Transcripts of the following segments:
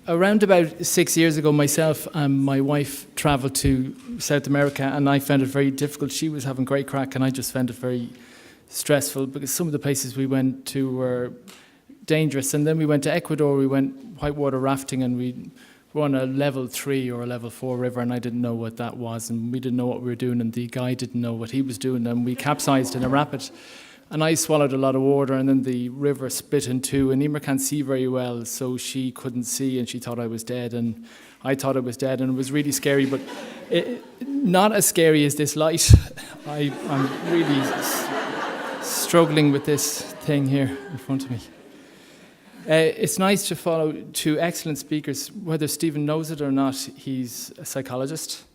Around about 6 years ago, myself and my wife travelled to South America, and I found it very difficult. She was having great crack, and I just found it very stressful because some of the places we went to were dangerous. And then we went to Ecuador, we went whitewater rafting, and we were on a level 3 or a level 4 river, and I didn't know what that was, and we didn't know what we were doing, and the guy didn't know what he was doing, and we capsized in a rapid. And I swallowed a lot of water, and then the river split in two, and Emer can't see very well, so she couldn't see, and she thought I was dead, and I thought I was dead, and it was really scary, but not as scary as this light. I'm really struggling with this thing here in front of me. It's nice to follow two excellent speakers. Whether Stephen knows it or not, he's a psychologist.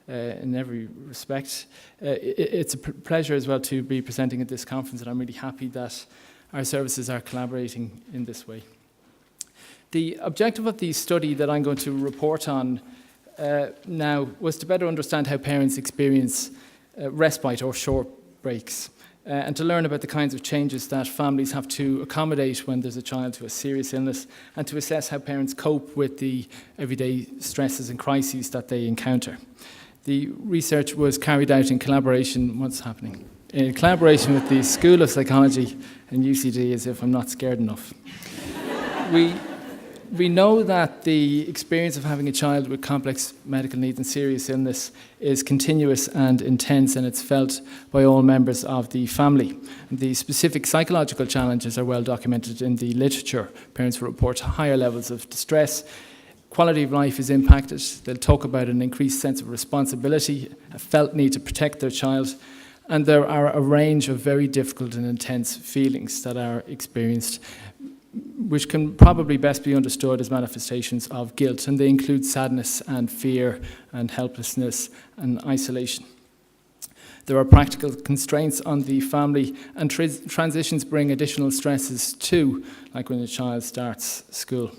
In every respect. It's a pleasure as well to be presenting at this conference, and I'm really happy that our services are collaborating in this way. The objective of the study that I'm going to report on now was to better understand how parents experience respite or short breaks, and to learn about the kinds of changes that families have to accommodate when there's a child who has serious illness, and to assess how parents cope with the everyday stresses and crises that they encounter. The research was carried out in collaboration, in collaboration with the School of Psychology and UCD, as if I'm not scared enough. We know that the experience of having a child with complex medical needs and serious illness is continuous and intense, and it's felt by all members of the family. The specific psychological challenges are well documented in the literature. Parents will report higher levels of distress. Quality of life is impacted. They'll talk about an increased sense of responsibility, a felt need to protect their child, and there are a range of very difficult and intense feelings that are experienced, which can probably best be understood as manifestations of guilt, and they include sadness and fear and helplessness and isolation. There are practical constraints on the family, and transitions bring additional stresses too, like when a child starts school.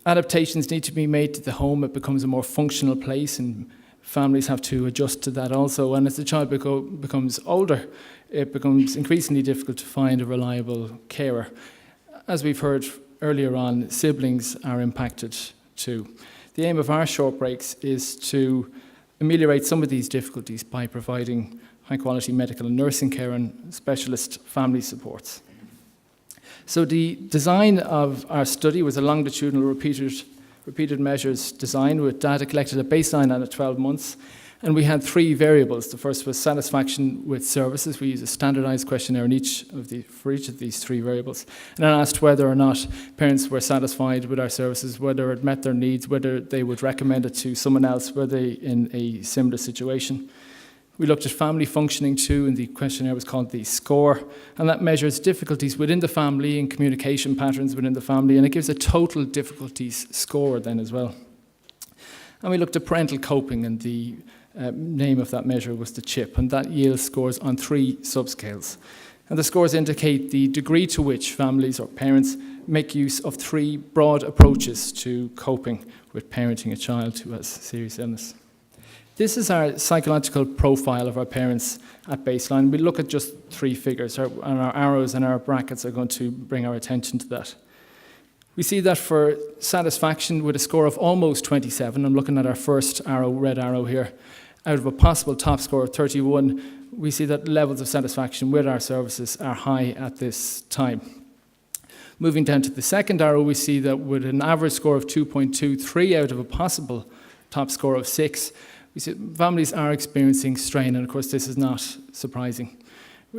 Adaptations need to be made to the home. It becomes a more functional place, and families have to adjust to that also. And as the child becomes older, it becomes increasingly difficult to find a reliable carer. As we've heard earlier on, siblings are impacted too. The aim of our short breaks is to ameliorate some of these difficulties by providing high-quality medical and nursing care and specialist family supports. So the design of our study was a longitudinal repeated measures design with data collected at baseline and at 12 months. And we had three variables. The first was satisfaction with services. We used a standardized questionnaire for each of these three variables. And I asked whether or not parents were satisfied with our services, whether it met their needs, whether they would recommend it to someone else, were they in a similar situation. We looked at family functioning too, and the questionnaire was called the SCORE, and that measures difficulties within the family and communication patterns within the family, and it gives a total difficulties score then as well. And we looked at parental coping, and the name of that measure was the CHIP, and that yields scores on 3 subscales. And the scores indicate the degree to which families or parents make use of 3 broad approaches to coping with parenting a child who has serious illness. This is our psychological profile of our parents at baseline. We look at just 3 figures, and our arrows and our brackets are going to bring our attention to that. We see that for satisfaction with a score of almost 27, I'm looking at our first arrow, red arrow here, out of a possible top score of 31, we see that levels of satisfaction with our services are high at this time. Moving down to the second arrow, we see that with an average score of 2.23 out of a possible top score of 6, we see families are experiencing strain, and of course this is not surprising.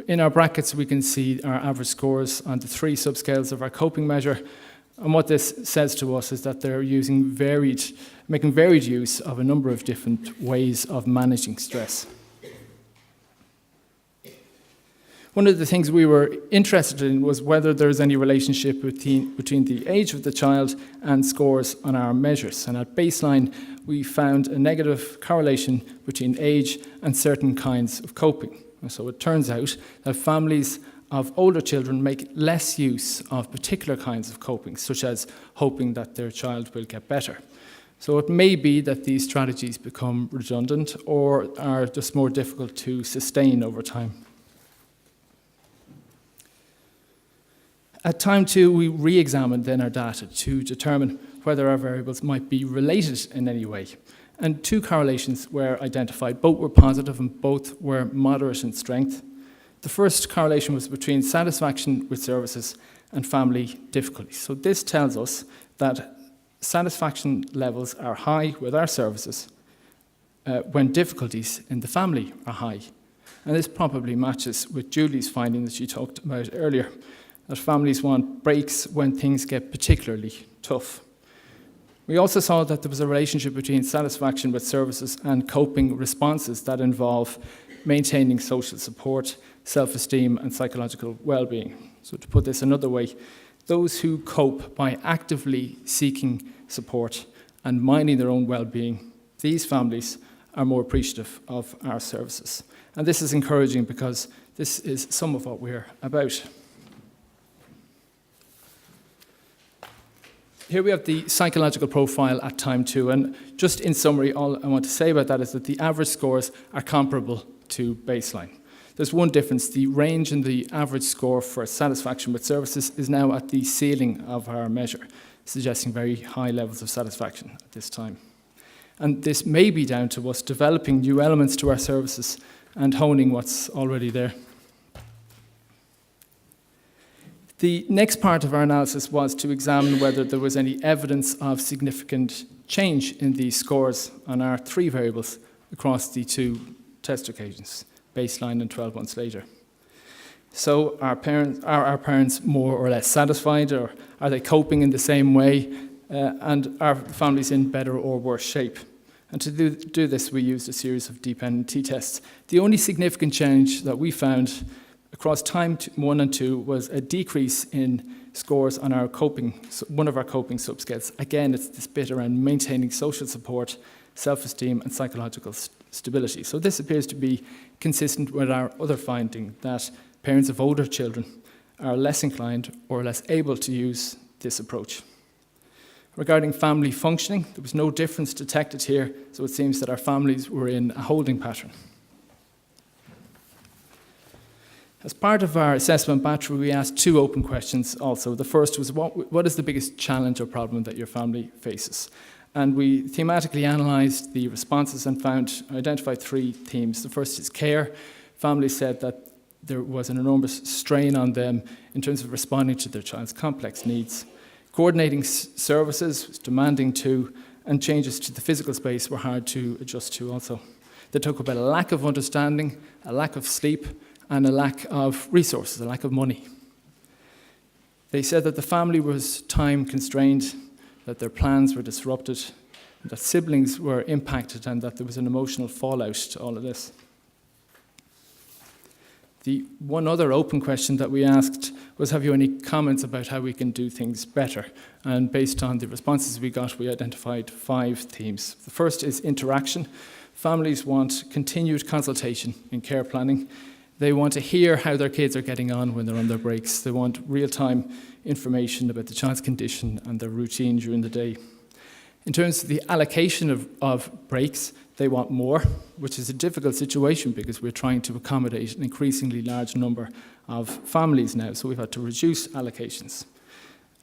In our brackets we can see our average scores on the 3 subscales of our coping measure, and what this says to us is that they're making varied use of a number of different ways of managing stress. One of the things we were interested in was whether there's any relationship between the age of the child and scores on our measures. And at baseline, we found a negative correlation between age and certain kinds of coping. And so it turns out that families of older children make less use of particular kinds of coping, such as hoping that their child will get better. So it may be that these strategies become redundant or are just more difficult to sustain over time. At time 2, we re-examined then our data to determine whether our variables might be related in any way. And 2 correlations were identified. Both were positive and both were moderate in strength. The first correlation was between satisfaction with services and family difficulties. So this tells us that satisfaction levels are high with our services when difficulties in the family are high. And this probably matches with Julie's finding that she talked about earlier, that families want breaks when things get particularly tough. We also saw that there was a relationship between satisfaction with services and coping responses that involve maintaining social support, self-esteem, and psychological well-being. So to put this another way, those who cope by actively seeking support and minding their own well-being, these families are more appreciative of our services. And this is encouraging because this is some of what we're about. Here we have the psychological profile at time 2, and just in summary, all I want to say about that is that the average scores are comparable to baseline. There's one difference. The range in the average score for satisfaction with services is now at the ceiling of our measure, suggesting very high levels of satisfaction at this time. And this may be down to us developing new elements to our services and honing what's already there. The next part of our analysis was to examine whether there was any evidence of significant change in the scores on our 3 variables across the 2 test occasions, baseline and 12 months later. So are our parents more or less satisfied, or are they coping in the same way, and are families in better or worse shape? And to do this, we used a series of dependent t-tests. The only significant change that we found across time 1 and 2 was a decrease in scores on our one of our coping subscales. Again, it's this bit around maintaining social support, self-esteem, and psychological stability. So this appears to be consistent with our other finding that parents of older children are less inclined or less able to use this approach. Regarding family functioning, there was no difference detected here, so it seems that our families were in a holding pattern. As part of our assessment battery, we asked 2 open questions also. The first was, what is the biggest challenge or problem that your family faces? And we thematically analysed the responses and identified 3 themes. The first is care. Families said that there was an enormous strain on them in terms of responding to their child's complex needs. Coordinating services was demanding too, and changes to the physical space were hard to adjust to also. They talk about a lack of understanding, a lack of sleep, and a lack of resources, a lack of money. They said that the family was time constrained, that their plans were disrupted, that siblings were impacted, and that there was an emotional fallout to all of this. The one other open question that we asked was, have you any comments about how we can do things better? And based on the responses we got, we identified 5 themes. The first is interaction. Families want continued consultation in care planning. They want to hear how their kids are getting on when they're on their breaks. They want real-time information about the child's condition and their routine during the day. In terms of the allocation of breaks, they want more, which is a difficult situation because we're trying to accommodate an increasingly large number of families now, so we've had to reduce allocations.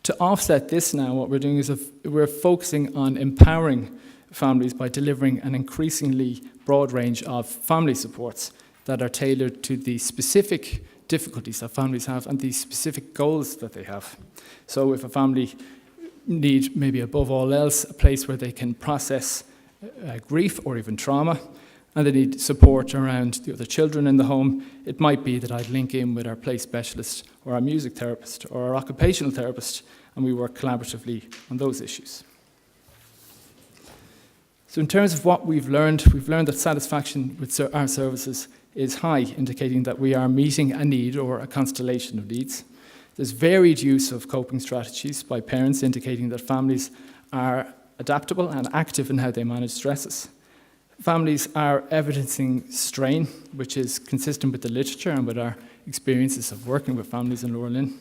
To offset this now, what we're doing is we're focusing on empowering families by delivering an increasingly broad range of family supports that are tailored to the specific difficulties that families have and the specific goals that they have. So if a family needs, maybe above all else, a place where they can process grief or even trauma, and they need support around the other children in the home, it might be that I'd link in with our play specialist or our music therapist or our occupational therapist, and we work collaboratively on those issues. So in terms of what we've learned that satisfaction with our services is high, indicating that we are meeting a need or a constellation of needs. There's varied use of coping strategies by parents, indicating that families are adaptable and active in how they manage stresses. Families are evidencing strain, which is consistent with the literature and with our experiences of working with families in LauraLynn.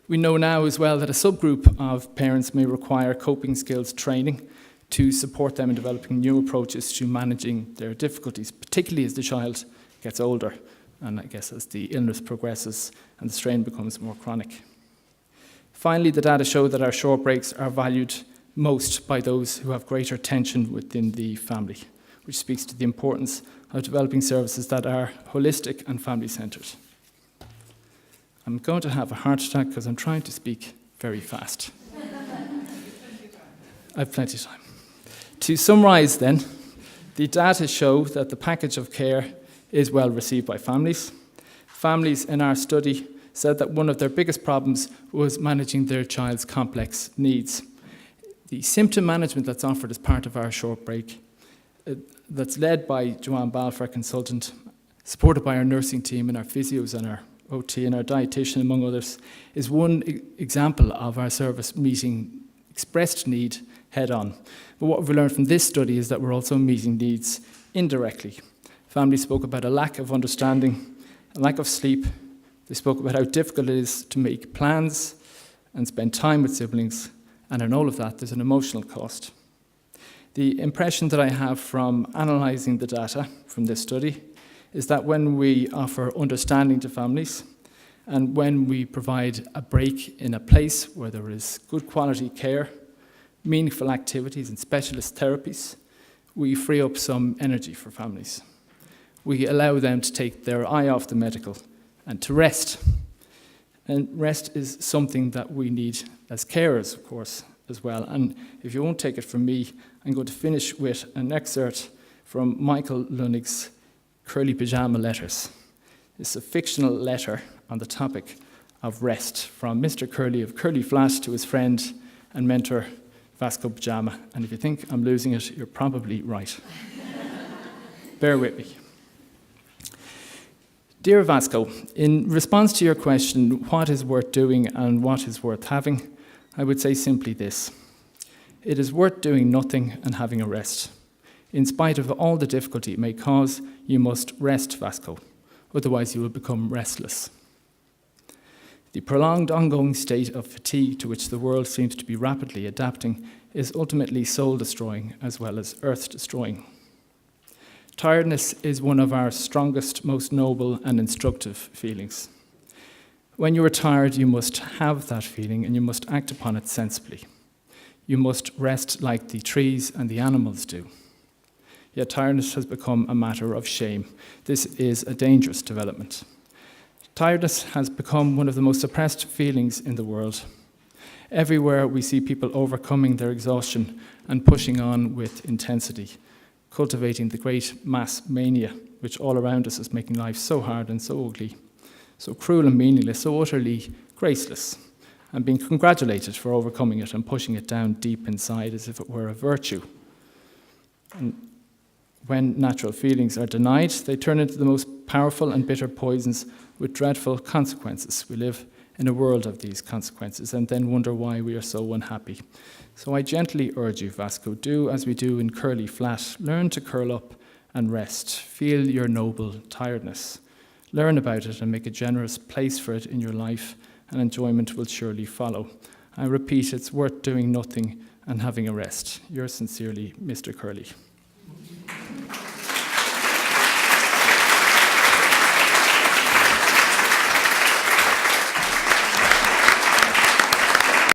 We know now as well that a subgroup of parents may require coping skills training to support them in developing new approaches to managing their difficulties, particularly as the child gets older and I guess as the illness progresses and the strain becomes more chronic. Finally, the data show that our short breaks are valued most by those who have greater tension within the family, which speaks to the importance of developing services that are holistic and family-centred. I'm going to have a heart attack because I'm trying to speak very fast. I have plenty of time. To summarise then, the data show that the package of care is well received by families. Families in our study said that one of their biggest problems was managing their child's complex needs. The symptom management that's offered as part of our short break, that's led by Joanne Balfour, consultant, supported by our nursing team and our physios and our OT and our dietitian, among others, is one example of our service meeting expressed need head on. But what we've learned from this study is that we're also meeting needs indirectly. Families spoke about a lack of understanding, a lack of sleep. They spoke about how difficult it is to make plans and spend time with siblings, and in all of that, there's an emotional cost. The impression that I have from analysing the data from this study is that when we offer understanding to families, and when we provide a break in a place where there is good quality care, meaningful activities and specialist therapies, we free up some energy for families. We allow them to take their eye off the medical and to rest. And rest is something that we need as carers, of course, as well. And if you won't take it from me, I'm going to finish with an excerpt from Michael Loonocks' Curly Pajama Letters. It's a fictional letter on the topic of rest from Mr. Curly of Curly Flat to his friend and mentor, Vasco Pajama. And if you think I'm losing it, you're probably right. Bear with me. Dear Vasco, in response to your question, what is worth doing and what is worth having, I would say simply this. It is worth doing nothing and having a rest. In spite of all the difficulty it may cause, you must rest, Vasco. Otherwise, you will become restless. The prolonged ongoing state of fatigue to which the world seems to be rapidly adapting is ultimately soul-destroying as well as earth-destroying. Tiredness is one of our strongest, most noble and instructive feelings. When you are tired, you must have that feeling and you must act upon it sensibly. You must rest like the trees and the animals do. Yet tiredness has become a matter of shame. This is a dangerous development. Tiredness has become one of the most suppressed feelings in the world. Everywhere we see people overcoming their exhaustion and pushing on with intensity, cultivating the great mass mania, which all around us is making life so hard and so ugly, so cruel and meaningless, so utterly graceless, and being congratulated for overcoming it and pushing it down deep inside as if it were a virtue. And when natural feelings are denied, they turn into the most powerful and bitter poisons with dreadful consequences. We live in a world of these consequences and then wonder why we are so unhappy. So I gently urge you, Vasco, do as we do in Curly Flat. Learn to curl up and rest. Feel your noble tiredness. Learn about it and make a generous place for it in your life, and enjoyment will surely follow. I repeat, it's worth doing nothing and having a rest. Yours sincerely, Mr. Curly.